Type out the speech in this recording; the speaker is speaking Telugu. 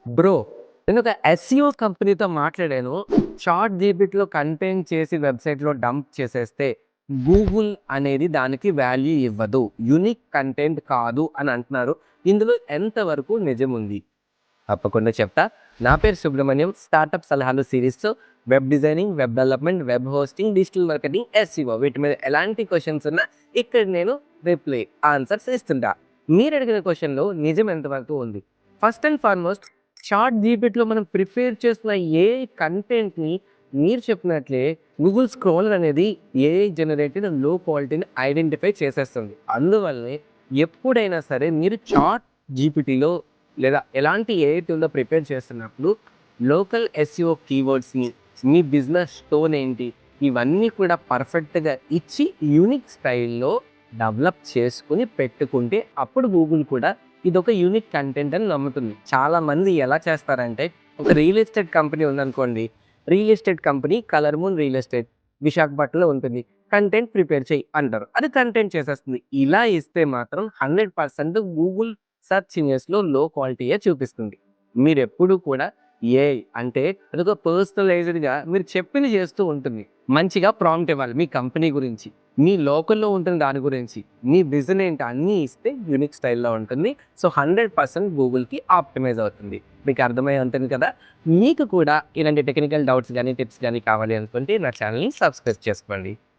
బ్రో, నేను ఒక ఎస్‌సిఓ కంపెనీతో మాట్లాడాను. చాట్ జీపీటీలో కంటెంట్ చేసి వెబ్‌సైట్‌లో డంప్ చేసేస్తే గూగుల్ అనేది దానికి వాల్యూ ఇవ్వదు. యూనిక్ కంటెంట్ కాదు అని అంటున్నారు. ఇందులో ఎంత వరకు నిజముంది? తప్పకుండా చెప్తా. నా పేరు సుబ్రహ్మణ్యం. స్టార్టప్ సలహాలు సిరీస్‌తో web designing, web development, web hosting, digital marketing, SEO వీటి మీద ఎలాంటి క్వెషన్స్ ఉన్నా ఇక్కడ నేను ఆన్సర్స్ ఇస్తుంటా. మీరు అడిగిన క్వెషన్‌లో నిజం ఎంత వరకు ఉంది? ఫస్ట్ అండ్ ఫార్మోస్ట్ చాట్ జీపీటీలో మనం ప్రిపేర్ చేస్తున్న ఏఐ కంటెంట్‌ని మీరు చెప్పినట్లే గూగుల్ స్క్రోలర్ అనేది ఏఐ జనరేటెడ్ లో క్వాలిటీని ఐడెంటిఫై చేసేస్తుంది. అందువల్లనే ఎప్పుడైనా సరే మీరు చాట్ జీపీటీలో లేదా ఎలాంటి ఏఐ టూల్‌లో ప్రిపేర్ చేస్తున్నప్పుడు లోకల్ ఎస్‌సిఓ కీవర్డ్స్‌ని, మీ బిజినెస్ టోన్ ఏంటి, ఇవన్నీ కూడా పర్ఫెక్ట్‌గా ఇచ్చి యూనిక్ స్టైల్‌లో డెవలప్ చేసుకొని పెట్టుకుంటే అప్పుడు గూగుల్ కూడా ఇదొక యూనిక్ కంటెంట్ అని నమ్ముతుంది. చాలామంది ఎలా చేస్తారంటే ఒక రియల్ ఎస్టేట్ కంపెనీ ఉందనుకోండి. Real estate company colour moon real estate విశాఖపట్నంలో ఉంటుంది. కంటెంట్ ప్రిపేర్ చెయ్యి అంటారు. అది కంటెంట్ చేసేస్తుంది. ఇలా ఇస్తే మాత్రం 100% గూగుల్ సెర్చ్ ఇంజిన్స్‌లో లో క్వాలిటీయే చూపిస్తుంది. మీరెప్పుడు కూడా ఏఐ అంటే అదొక పర్సనలైజ్డ్‌గా మీరు చెప్పింది చేస్తూ ఉంటుంది. మంచిగా ప్రాంప్ట్ ఇవ్వాలి మీ కంపెనీ గురించి, మీ లోకల్‌లో ఉంటున్న దాని గురించి, మీ విజన్ ఏంటి అన్నీ ఇస్తే యూనిక్ స్టైల్‌లో ఉంటుంది. సో, 100% గూగుల్‌కి ఆప్టిమైజ్ అవుతుంది. మీకు అర్థమై ఉంటుంది కదా! మీకు కూడా ఇలాంటి టెక్నికల్ డౌట్స్ గాని, టిప్స్ గాని కావాలి అనుకుంటే నా ఛానెల్‌ని సబ్స్క్రైబ్ చేసుకోండి.